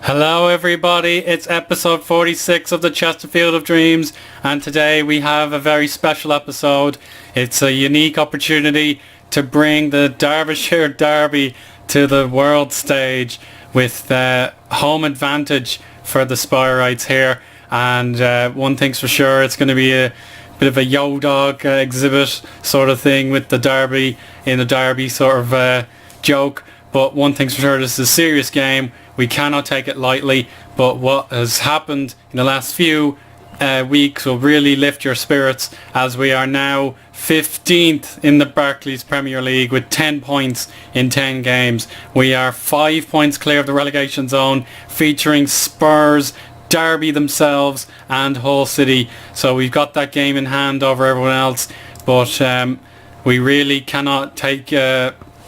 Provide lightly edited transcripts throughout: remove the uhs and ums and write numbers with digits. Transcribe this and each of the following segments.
Hello everybody, it's episode 46 of the Chesterfield of Dreams, and today we have a very special episode. It's a unique opportunity to bring the Derbyshire Derby to the world stage with home advantage for the Spirerites here, and one thing's for sure, it's going to be a bit of a dawg exhibit sort of thing with the Derby in a Derby sort of joke. But one thing's for sure, this is a serious game. We cannot take it lightly, but what has happened in the last few weeks will really lift your spirits, as we are now 15th in the Barclays Premier League with 10 points in 10 games. We are 5 points clear of the relegation zone, featuring Spurs, Derby themselves and Hull City. So we've got that game in hand over everyone else, but we really cannot take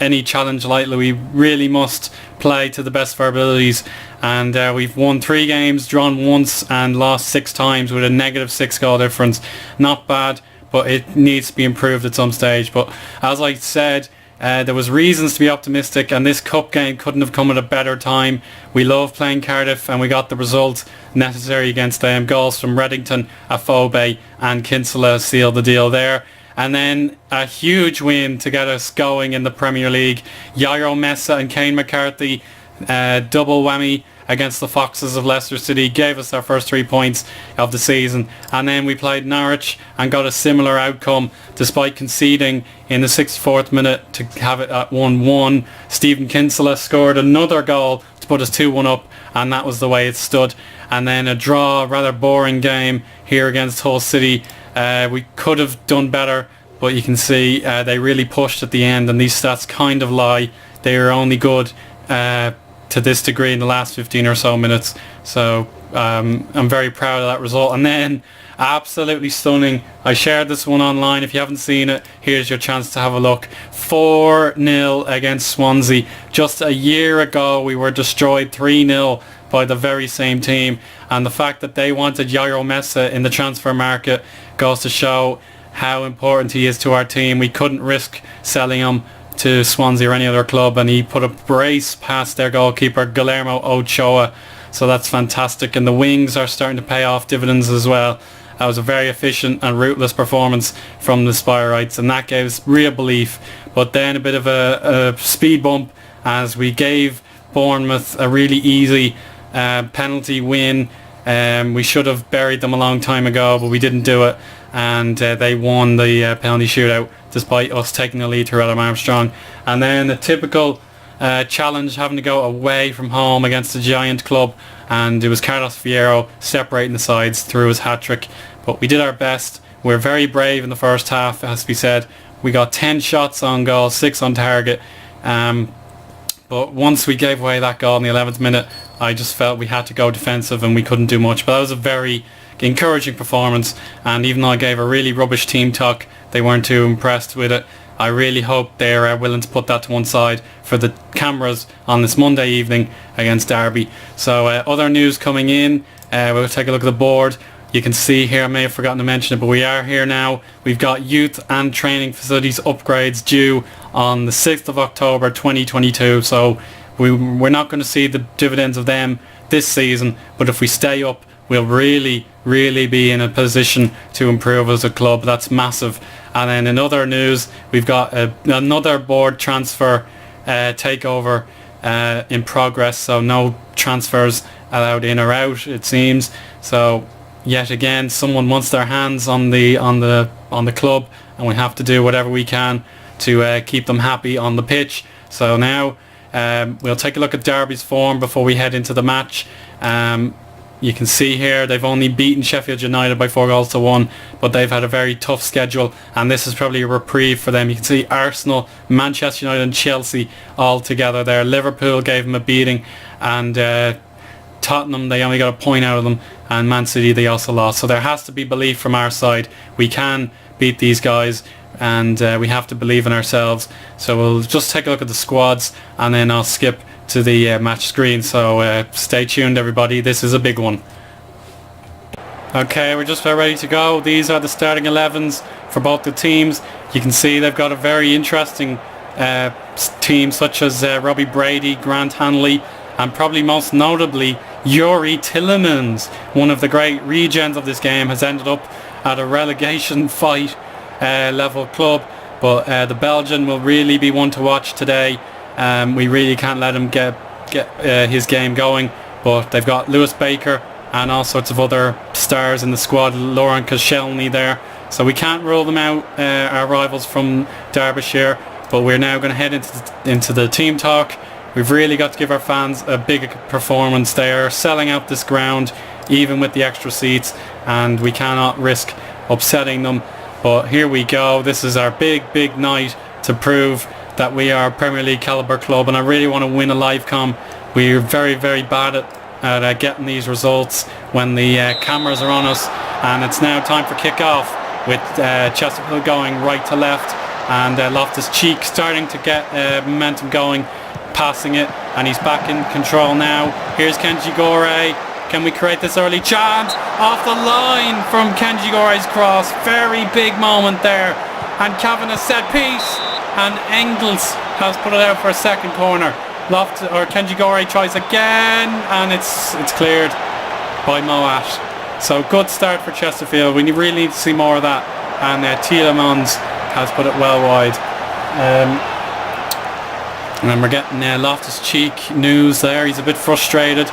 any challenge lightly. We really must play to the best of our abilities, and we've won 3 games, drawn once and lost 6 times with a negative 6 goal difference. Not bad, but it needs to be improved at some stage. But as I said, there was reasons to be optimistic, and this cup game couldn't have come at a better time. We love playing Cardiff, and we got the result necessary against them. Goals from Reddington, Afobe and Kinsella sealed the deal there. And then a huge win to get us going in the Premier League. Yairo Mensah and Kane McCarthy, double whammy against the Foxes of Leicester City, gave us our first 3 points of the season. And then we played Norwich and got a similar outcome despite conceding in the 64th minute to have it at 1-1. Stephen Kinsella scored another goal to put us 2-1 up, and that was the way it stood. And then a draw, a rather boring game here against Hull City. We could have done better, but you can see they really pushed at the end, and these stats kind of lie. They are only good to this degree in the last 15 or so minutes. So I'm very proud of that result. And then absolutely stunning, I shared this one online. If you haven't seen it, here's your chance to have a look. 4-0 against Swansea. Just a year ago we were destroyed 3-0 by the very same team, and the fact that they wanted Yairo Mensah in the transfer market goes to show how important he is to our team. We couldn't risk selling him to Swansea or any other club, and he put a brace past their goalkeeper Guillermo Ochoa, so that's fantastic. And the wings are starting to pay off dividends as well. That was a very efficient and ruthless performance from the Spirerites, and that gave us real belief. But then a bit of a speed bump as we gave Bournemouth a really easy penalty win. We should have buried them a long time ago, but we didn't do it, and they won the penalty shootout despite us taking the lead through Adam Armstrong. And then the typical challenge, having to go away from home against a giant club, and it was Carlos Fierro separating the sides through his hat-trick. But we did our best. We're very brave in the first half, it has to be said. We got 10 shots on goal, 6 on target. But once we gave away that goal in the 11th minute, I just felt we had to go defensive and we couldn't do much. But that was a very encouraging performance, and even though I gave a really rubbish team talk, they weren't too impressed with it. I really hope they're willing to put that to one side for the cameras on this Monday evening against Derby. So other news coming in, we'll take a look at the board. You can see here, I may have forgotten to mention it, but we are here now. We've got youth and training facilities upgrades due on the 6th of October 2022. So we're not going to see the dividends of them this season, but if we stay up, we'll really be in a position to improve as a club. That's massive. And then in other news, we've got another board transfer takeover in progress. So no transfers allowed in or out, it seems. So yet again, someone wants their hands on the club, and we have to do whatever we can to keep them happy on the pitch. So now we'll take a look at Derby's form before we head into the match. You can see here they've only beaten Sheffield United by 4-1, but they've had a very tough schedule, and this is probably a reprieve for them. You can see Arsenal, Manchester United and Chelsea all together there. Liverpool gave them a beating, and Tottenham, they only got a point out of them, and Man City, they also lost. So there has to be belief from our side. We can beat these guys, and we have to believe in ourselves. So we'll just take a look at the squads, and then I'll skip to the match screen. So stay tuned, everybody. This is a big one. Okay, we're just about ready to go. These are the starting 11s for both the teams. You can see they've got a very interesting team, such as Robbie Brady, Grant Hanley and probably most notably Yuri Tillemans, one of the great regens of this game, has ended up at a relegation fight level club. But the Belgian will really be one to watch today. We really can't let him get his game going. But they've got Lewis Baker and all sorts of other stars in the squad, Laurent Koscielny there. So we can't rule them out, our rivals from Derbyshire. But we're now going to head into the team talk. We've really got to give our fans a big performance. They are selling out this ground, even with the extra seats, and we cannot risk upsetting them. But here we go. This is our big night to prove that we are a Premier League calibre club, and I really want to win a live com. We're very bad at getting these results when the cameras are on us, and it's now time for kick-off with Chesterfield going right to left, and Loftus-Cheek starting to get momentum going, passing it, and he's back in control now. Here's Kenji Gore. Can we create this early chance? Off the line from Kenji Gore's cross. Very big moment there. And Kavanagh set piece. And Engels has put it out for a second corner. Kenji Gore tries again. And it's cleared by Moat. So good start for Chesterfield. We really need to see more of that. And Tielemans has put it well wide. And we're getting Loftus-Cheek news there. He's a bit frustrated.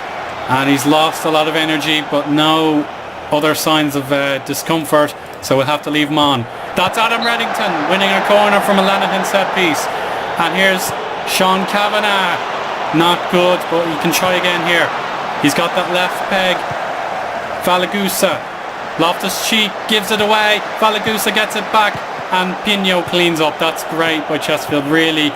And he's lost a lot of energy, but no other signs of discomfort, so we'll have to leave him on. That's Adam Reddington winning a corner from a Lenihan set piece. And here's Sean Kavanagh. Not good, but he can try again here. He's got that left peg. Valagusa. Loftus-Cheek gives it away. Valagusa gets it back, and Pinho cleans up. That's great by Chesterfield. Really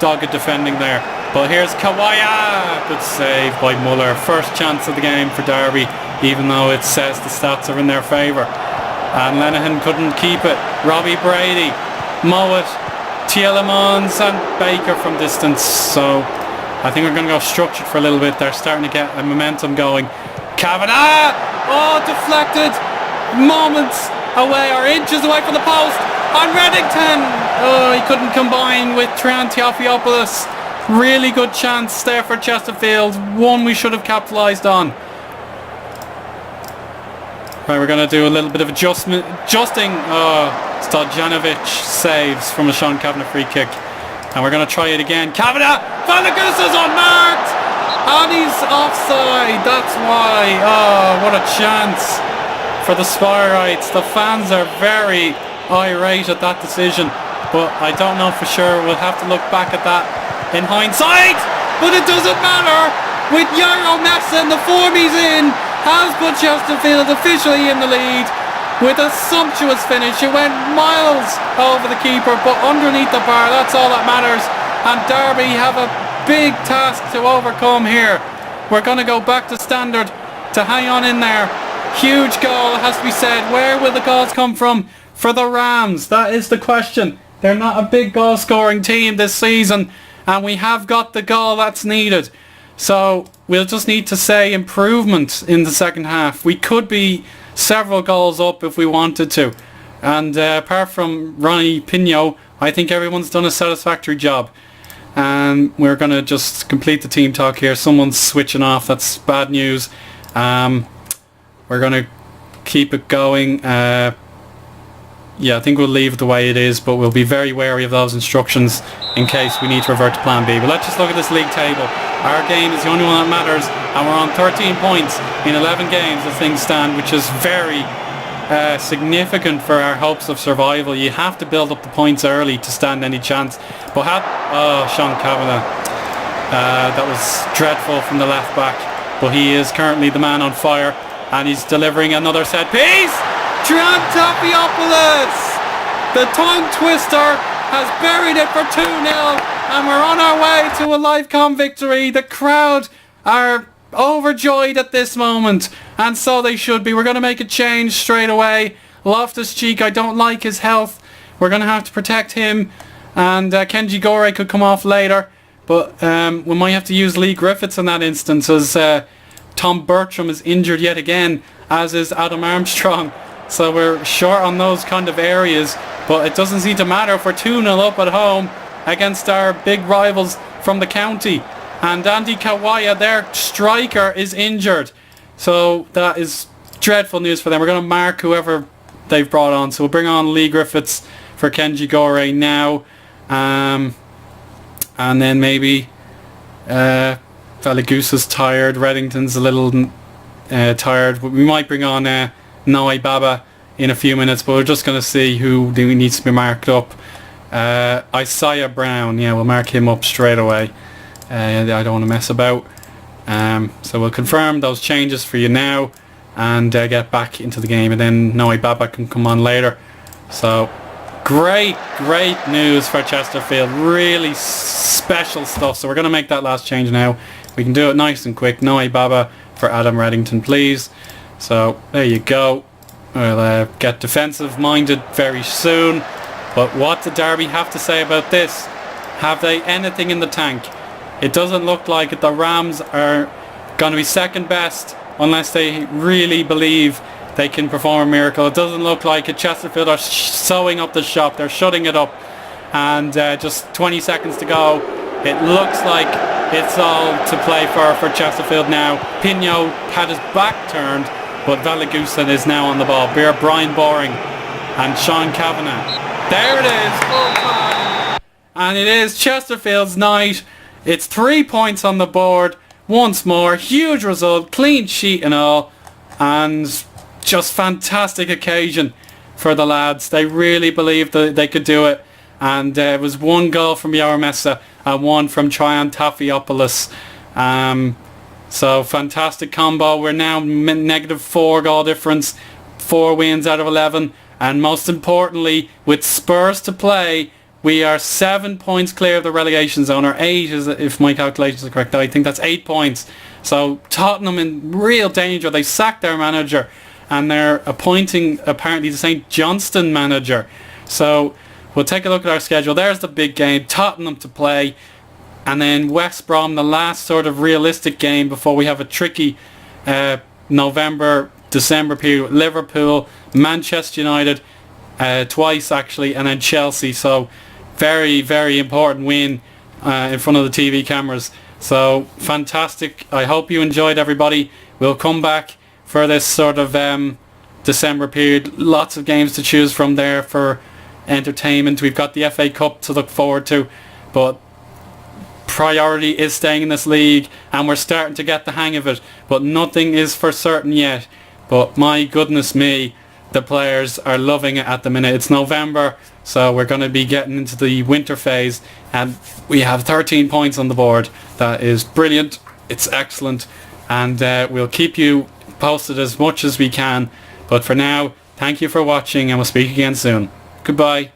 dogged defending there. But here's Kawaya. Good save by Muller. First chance of the game for Derby, even though it says the stats are in their favour. And Lenihan couldn't keep it. Robbie Brady, Mowat, Tielemans and Baker from distance. So I think we're going to go structured for a little bit. They're starting to get a momentum going. Kavanagh! Oh, deflected. Moments away, or inches away from the post. On Reddington! Oh, he couldn't combine with Triantafylopoulos. Really good chance there for Chesterfield. One we should have capitalised on. Right, we're going to do a little bit of adjusting. Stojanovic saves from a Sean Kavanagh free kick. And we're going to try it again. Kavanagh! Valagusa's unmarked! And he's offside. That's why. Oh, what a chance for the Spirites. The fans are very irate at that decision. But I don't know for sure. We'll have to look back at that in hindsight, but it doesn't matter. With Yaro Messa, the form he's in has put Chesterfield officially in the lead with a sumptuous finish. It went miles over the keeper, but underneath the bar, that's all that matters. And Derby have a big task to overcome here. We're going to go back to standard to hang on in there. Huge goal, it has to be said. Where will the goals come from for the Rams? That is the question. They're not a big goal scoring team this season, and we have got the goal that's needed. So we'll just need to say improvement in the second half. We could be several goals up if we wanted to. And apart from Ronnie Pinho, I think everyone's done a satisfactory job. And we're going to just complete the team talk here. Someone's switching off. That's bad news. We're going to keep it going. Yeah, I think we'll leave it the way it is, but we'll be very wary of those instructions in case we need to revert to plan B. But let's just look at this league table. Our game is the only one that matters, and we're on 13 points in 11 games as things stand, which is very significant for our hopes of survival. You have to build up the points early to stand any chance. But Sean Kavanagh, that was dreadful from the left back, but he is currently the man on fire, and he's delivering another set piece. Triantafylopoulos! The tongue twister has buried it for 2-0, and we're on our way to a live-com victory. The crowd are overjoyed at this moment, and so they should be. We're going to make a change straight away. Loftus-Cheek, I don't like his health. We're going to have to protect him, and Kenji Gore could come off later, but we might have to use Lee Griffiths in that instance, as Tom Bertram is injured yet again, as is Adam Armstrong. So we're short on those kind of areas, but it doesn't seem to matter if we're 2-0 up at home against our big rivals from the county. And Andy Kawaya, their striker, is injured. So that is dreadful news for them. We're going to mark whoever they've brought on. So we'll bring on Lee Griffiths for Kenji Gore now. And then maybe Falagusa's tired. Reddington's a little tired. We might bring on Noe Baba in a few minutes, but we're just going to see who needs to be marked up. Isaiah Brown, yeah, we'll mark him up straight away. I don't want to mess about. So we'll confirm those changes for you now and get back into the game, and then Noe Baba can come on later. So great news for Chesterfield. Really special stuff. So we're going to make that last change now. We can do it nice and quick. Noe Baba for Adam Reddington, please. So there you go. We'll get defensive minded very soon. But what did Derby have to say about this? Have they anything in the tank? It doesn't look like it. The Rams are going to be second best unless they really believe they can perform a miracle. It doesn't look like it. Chesterfield are sewing up the shop. They're shutting it up. And just 20 seconds to go. It looks like it's all to play for Chesterfield now. Pino had his back turned, but Valagusa is now on the ball. Brian Boring and Sean Kavanagh. There it is. Full time. And it is Chesterfield's night. It's 3 points on the board once more. Huge result, clean sheet and all, and just fantastic occasion for the lads. They really believed that they could do it, and it was 1 goal from Yaramessa and 1 from Traian Tafiopoulos. So fantastic combo. We're now -4 goal difference, 4 wins out of 11, and most importantly, with Spurs to play, we are 7 points clear of the relegation zone, or 8 is, if my calculations are correct. I think that's 8 points. So Tottenham in real danger. They sacked their manager and they're appointing apparently the St Johnstone manager. So we'll take a look at our schedule. There's the big game, Tottenham to play, and then West Brom, the last sort of realistic game before we have a tricky November, December period with Liverpool, Manchester United, twice actually, and then Chelsea. So very important win in front of the TV cameras. So fantastic. I hope you enjoyed, everybody. We'll come back for this sort of December period. Lots of games to choose from there for entertainment. We've got the FA Cup to look forward to, but priority is staying in this league, and we're starting to get the hang of it, but nothing is for certain yet. But my goodness me, the players are loving it at the minute. It's November, so we're going to be getting into the winter phase, and we have 13 points on the board. That is brilliant. It's excellent, and we'll keep you posted as much as we can. But for now, thank you for watching, and we'll speak again soon. Goodbye.